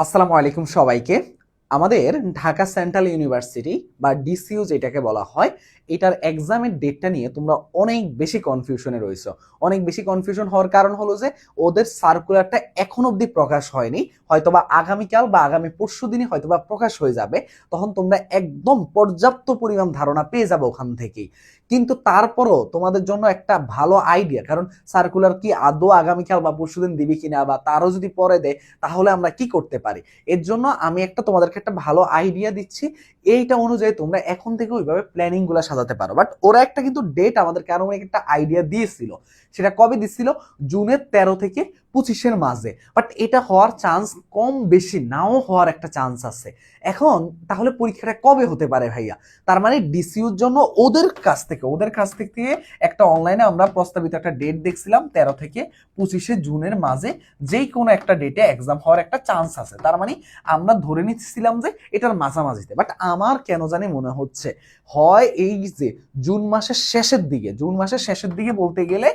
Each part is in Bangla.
আসসালামু আলাইকুম সবাইকে। আমাদের ঢাকা সেন্ট্রাল ইউনিভার্সিটি বা ডিসইউ যেটাকে বলা হয়, এটার এক্সামের ডেটটা নিয়ে তোমরা অনেক বেশি কনফিউশনে রয়েছো। অনেক বেশি কনফিউশন হওয়ার কারণ হলো যে ওদের সার্কুলারটা এখন অবধি প্রকাশ হয়নি, হয়তোবা আগামীকাল বা আগামী পরশু দিনই হয়তোবা প্রকাশ হয়ে যাবে। তখন তোমরা একদম পর্যাপ্ত পরিমাণ ধারণা পেয়ে যাবে ওখান থেকেই। কিন্তু তারপরও তোমাদের জন্য একটা ভালো আইডিয়া, কারণ সার্কুলার কি আদৌ আগামীকাল বা পরশুদিন দিবি কিনা, বা তারও যদি পরে দেয় তাহলে আমরা কি করতে পারি। এর জন্য আমি তোমাদেরকে একটা ভালো আইডিয়া দিচ্ছি। এইটা অনুযায়ী তোমরা এখন থেকে ওইভাবে প্ল্যানিং গুলা সাজাতে পারো। বাট ওরা একটা কিন্তু ডেট আমাদের কারণ একটা আইডিয়া দিয়েছিল। সেটা কবে দিচ্ছিল? জুনের 13 থেকে 25-এর মাঝে। বাট এটা হওয়ার চান্স কম বেশি নাও হওয়ার একটা চান্স আছে। এখন তাহলে পরীক্ষাটা কবে হতে পারে ভাইয়া? তার মানে ডিসিউর জন্য ওদের কাছ থেকে একটা অনলাইনে আমরা প্রস্তাবিত একটা ডেট দেখছিলাম, 13 থেকে 25 জুনের মাঝে যেই কোনো একটা ডেটে এক্সাম হওয়ার একটা চান্স আছে। তার মানে আমরা ধরে নিচ্ছিলাম যে এটার মাঝামাঝিতে। বাট আমার কেন জানি মনে হচ্ছে হয় এই যে জুন মাসের শেষের দিকে বলতে গেলে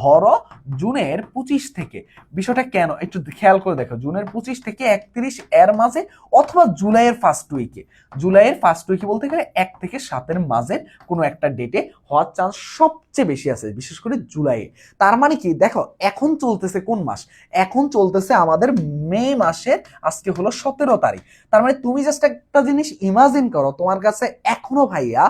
ধরো জুনের 25 থেকে, বিষয়টা কেন একটু খেয়াল করে দেখো, জুনের 25 থেকে 31 এর মাঝে, অথবা জুলাইয়ের ফার্স্ট উইকে বলতে গেলে 1 থেকে 7-এর মাঝে কোনো একটা ডেটে হওয়ার চান্স সবচেয়ে বেশি আছে, বিশেষ করে জুলাইয়ে। তার মানে কি দেখো, এখন চলতেছে কোন মাস? এখন চলতেছে আমাদের মে মাসের, আজকে হলো 17 তারিখ। তার মানে তুমি জাস্ট একটা জিনিস ইমাজিন করো, তোমার কাছে এখনো ভাইয়া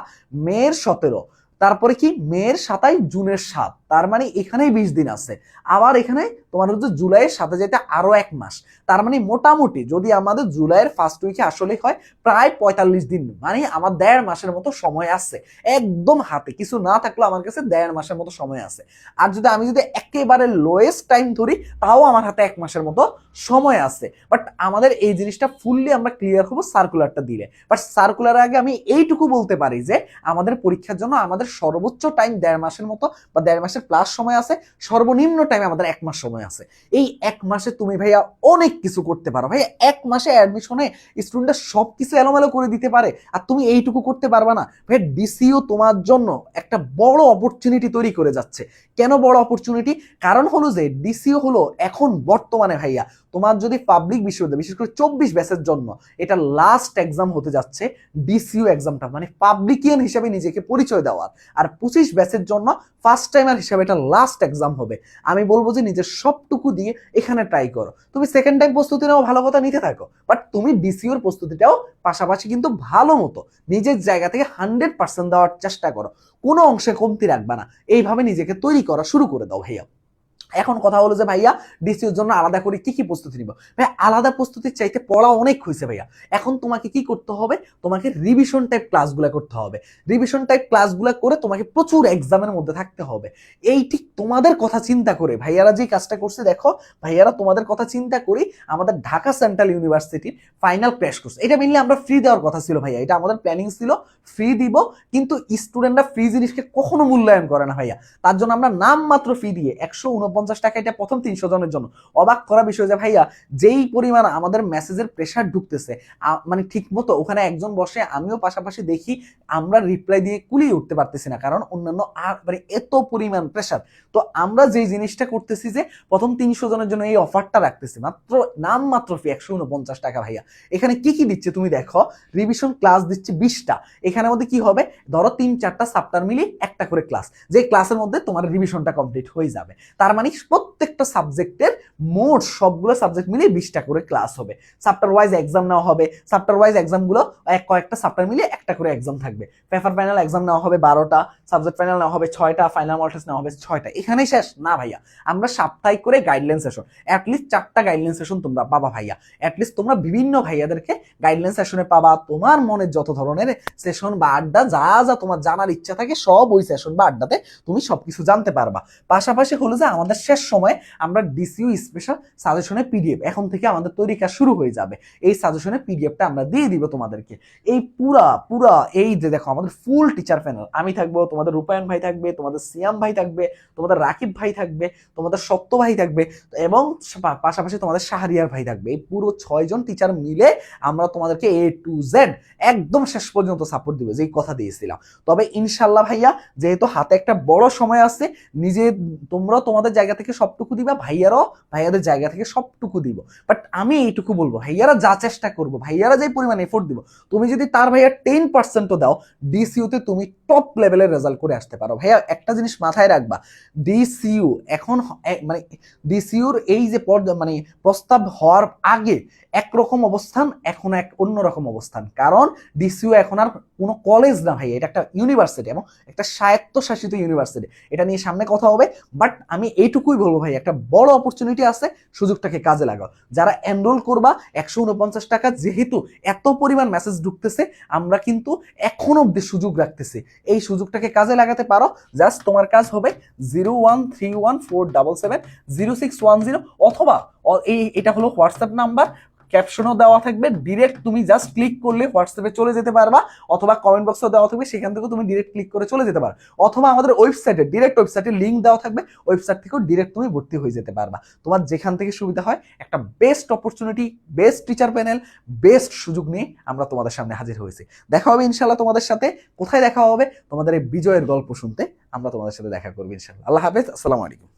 মের 17, তারপরে কি মের 27, জুনের 7, তার মানে এখানেই 20 দিন আছে। আবার এখানে তোমার হচ্ছে জুলাইয়ের সাথে যেতে আরো 1 মাস। তার মানে মোটামুটি যদি আমাদের জুলাইয়ের ফার্স্ট উইকে আসলে হয় প্রায় 45 দিন, মানে আমার 1.5 মাসের মতো সময় আছে। একদম হাতে কিছু না থাকলে আমার কাছে 1.5 মাসের মতো সময় আছে। আর আমি যদি একেবারে লোয়েস্ট টাইম ধরি, তাও আমার হাতে 1 মাসের মতো সময় আছে। বাট আমাদের এই জিনিসটা ফুললি আমরা ক্লিয়ার হবো সার্কুলারটা দিলে। বাট সার্কুলার আগে আমি এইটুকু বলতে পারি যে আমাদের পরীক্ষার জন্য আমাদের সর্বোচ্চ টাইম 1.5 মাসের মতো বা 1.5 মাসের প্লাস সময় আছে, সর্বনিম্ন টাইমে আমাদের 1 মাস সময় আছে। এই 1 মাসে তুমি ভাইয়া অনেক কিছু করতে পারো ভাইয়া। 1 মাসে অ্যাডমিশনে স্টুডেন্টরা সবকিছু এলোমেলো করে দিতে পারে, আর তুমি এইটুকু করতে পারবা না ভাইয়া। ডিসিও তোমার জন্য একটা বড় অপরচুনিটি তৈরি করে যাচ্ছে। কেন বড় অপরচুনিটি? কারণ হলো যে ডিসিও হলো এখন বর্তমানে ভাইয়া তোমার যদি পাবলিক বিশ্ববিদ্যালয় বিশেষ করে 24 ব্যাচের জন্য এটা লাস্ট এক্সাম হতে যাচ্ছে। ডিসিউ এক্সামটা মানে পাবলিকিয়ান হিসেবে নিজেকে পরিচয় দেওয়ার। আর 25 ব্যাচের জন্য ফার্স্ট টাইমার হিসেবে এটা লাস্ট এক্সাম হবে। আমি বলবো যে নিজের সবটুকু দিয়ে এখানে ট্রাই করো। তুমি সেকেন্ড টাইম প্রস্তুতি নাও, ভালো কথা, নিতে থাকো, বাট তুমি ডিসিউর প্রস্তুতিটাও পাশাপাশি কিন্তু ভালো মতো নিজের জায়গা থেকে 100% দেওয়ার চেষ্টা করো। কোনো অংশে কমতি রাখবা না। এইভাবে নিজেকে তৈরি করা শুরু করে দাও ভাইয়া। এখন কথা হলো যে ভাইয়া ডিসিউর জন্য আলাদা করে কি কি প্রস্তুতি নিব? ভাই আলাদা প্রস্তুতির চাইতে পড়া অনেক হয়েছে ভাইয়া। এখন তোমাকে কি করতে হবে? তোমাকে রিভিশন টাইপ ক্লাসগুলো করতে হবে। রিভিশন টাইপ ক্লাসগুলো করে তোমাকে প্রচুর এক্সামের মধ্যে থাকতে হবে। এই ঠিক তোমাদের কথা চিন্তা করে ভাইয়ারা যে কাজটা করছে, দেখো ভাইয়ারা তোমাদের কথা চিন্তা করি আমাদের ঢাকা সেন্ট্রাল ইউনিভার্সিটির ফাইনাল ক্র্যাশ কোর্স, এটা মেনলি আমরা ফ্রি দেওয়ার কথা ছিল ভাইয়া। এটা আমাদের প্ল্যানিং ছিল ফ্রি দিব, কিন্তু স্টুডেন্টরা ফ্রি জিনিসকে কখনো মূল্যায়ন করে না ভাইয়া। তার জন্য আমরা নামমাত্র ফি দিয়ে 149 টাকা, এটা প্রথম 300 জনের জন্য। অবাক করা বিষয় যে ভাইয়া যেই পরিমাণ আমাদের মেসেজের প্রেশার ঢুকতেছে, মানে ঠিক মতো ওখানে একজন বসে, আমিও পাশাপাশি দেখি, আমরা রিপ্লাই দিয়ে কুলিয়ে উঠতে পারতেছি না, কারণ অন্যান্য মানে এত পরিমাণ প্রেশার। তো আমরা যেই জিনিসটা করতেছি যে প্রথম 300 জনের জন্য এই অফারটা রাখতেছি, নামমাত্র ফি 149 টাকা ভাইয়া। এখানে কি কি দিচ্ছে তুমি দেখো, রিভিশন ক্লাস দিচ্ছে 20টা। এখানের মধ্যে কি হবে, ধরো 3-4টা চ্যাপ্টার মিলিয়ে একটা করে ক্লাস, যে ক্লাসের মধ্যে তোমার রিভিশনটা কমপ্লিট হয়ে যাবে। তার মানে প্রত্যেকটা সাবজেক্টের মোট সবগুলো সাবজেক্ট মিলিয়ে 20টা করে ক্লাস হবে। চ্যাপ্টার ওয়াইজ এক্সাম নেওয়া হবে। চ্যাপ্টার ওয়াইজ এক্সামগুলো কয়েকটা চ্যাপ্টার মিলিয়ে একটা করে এক্সাম থাকবে। পেপার ফাইনাল এক্সাম নেওয়া হবে 12টা, সাবজেক্ট ফাইনাল নেওয়া হবে 6টা, ফাইনাল মক টেস্ট নেওয়া হবে 6টা। এখানেই শেষ না ভাইয়া, আমরা সাপ্তাহিক করে গাইডলাইন সেশন, অ্যাটলিস্ট 4টা গাইডলাইন সেশন তোমরা পাবা ভাইয়া। অ্যাটলিস্ট তোমরা বিভিন্ন ভাইয়াদেরকে গাইডলাইন সেশনে পাবা। তোমার মনে যত ধরনের সেশন বা আড্ডা যা যা তোমার জানার ইচ্ছা থাকে, সব ওই সেশন বা আড্ডাতে তুমি সবকিছু জানতে পারবা। পাশাপাশি হলো যে আমাদের শেষ সময় আমরা ডিসিউ স্পেশাল সাজেশনের পিডিএফ এখন থেকে আমাদের তৈরি কাজ শুরু হয়ে যাবে। এই সাজেশনের পিডিএফটা আমরা দিয়ে দিব তোমাদেরকে। এই পুরা পুরা এই যে দেখো আমাদের ফুল টিচার প্যানেল, আমি থাকবো, তোমাদের রূপায়ণ ভাই থাকবে, তোমাদের সিয়াম ভাই থাকবে, তোমাদের রাকিব ভাই থাকবে, তোমাদের সত্য ভাই থাকবে, এবং পাশাপাশি তোমাদের শাহরিয়ার ভাই থাকবে। এই পুরো 6 জন টিচার মিলে আমরা তোমাদেরকে A to Z একদম শেষ পর্যন্ত সাপোর্ট দিব, যেই কথা দিয়েছিলাম। তবে ইনশাল্লাহ ভাইয়া, যেহেতু হাতে একটা বড় সময় আছে, তোমরা তোমাদের জায়গা জায়গা থেকে সবটুকু দিবা, ভাইয়ারাও ভাইয়াদের জায়গা থেকে সবটুকু দিব। বাট আমি এইটুকু বলবো, ভাইয়ারা যা চেষ্টা করবো, ভাইয়ারা যে পরিমাণ এফোর্ট দিব, তুমি যদি তার ভাইয়া 10%ও দাও, ডিসিউতে তুমি টপ লেভেলের রেজাল্ট করে আসতে পারো। ভাইয়া একটা জিনিস মাথায় রাখবা, ডিসিউ এখন মানে ডিসিউর এই যে মানে প্রস্তাব হওয়ার আগে একরকম অবস্থান, এখন এক অন্যরকম অবস্থান। কারণ ডিসিউ এখন আর কোনো কলেজ না ভাই, এটা একটা ইউনিভার্সিটি এবং একটা স্বায়ত্তশাসিত ইউনিভার্সিটি। এটা নিয়ে সামনে কথা হবে। বাট আমি এইটুকুই বলবো ভাই, একটা বড় অপরচুনিটি আছে, সুযোগটাকে কাজে লাগাও। যারা এনরোল করবা 149 টাকা, যেহেতু এত পরিমাণ মেসেজ ঢুকতেছে, আমরা কিন্তু এখন অব্দি সুযোগ রাখতেছি, এই সুযোগটাকে কাজে লাগাতে পারো। জাস্ট তোমার কাজ হবে 01314770610, অথবা এটা হলো হোয়াটসঅ্যাপ নাম্বার, ক্যাপশনও দেওয়া থাকবে, ডিরেক্ট তুমি জাস্ট ক্লিক করলে হোয়াটসঅ্যাপে চলে যেতে পারবা, অথবা কমেন্ট বক্সও দেওয়া থাকবে, সেখান থেকেও তুমি ডিরেক্ট ক্লিক করে চলে যেতে পারো, অথবা আমাদের ওয়েবসাইটে ডিরেক্ট ওয়েবসাইটের লিঙ্ক দেওয়া থাকবে, ওয়েবসাইট থেকেও ডিরেক্ট তুমি ভর্তি হয়ে যেতে পারবা। তোমার যেখান থেকে সুবিধা হয়, একটা best opportunity, best teacher panel, best সুযোগ নিয়ে আমরা তোমাদের সামনে হাজির হয়েছি। দেখা হবে ইনশাল্লাহ তোমাদের সাথে। কোথায় দেখা হবে? তোমাদের এই বিজয়ের গল্প শুনতে আমরা তোমাদের সাথে দেখা করবো ইনশাল্লাহ। আল্লাহ হাফেজ, আসসালামু আলাইকুম।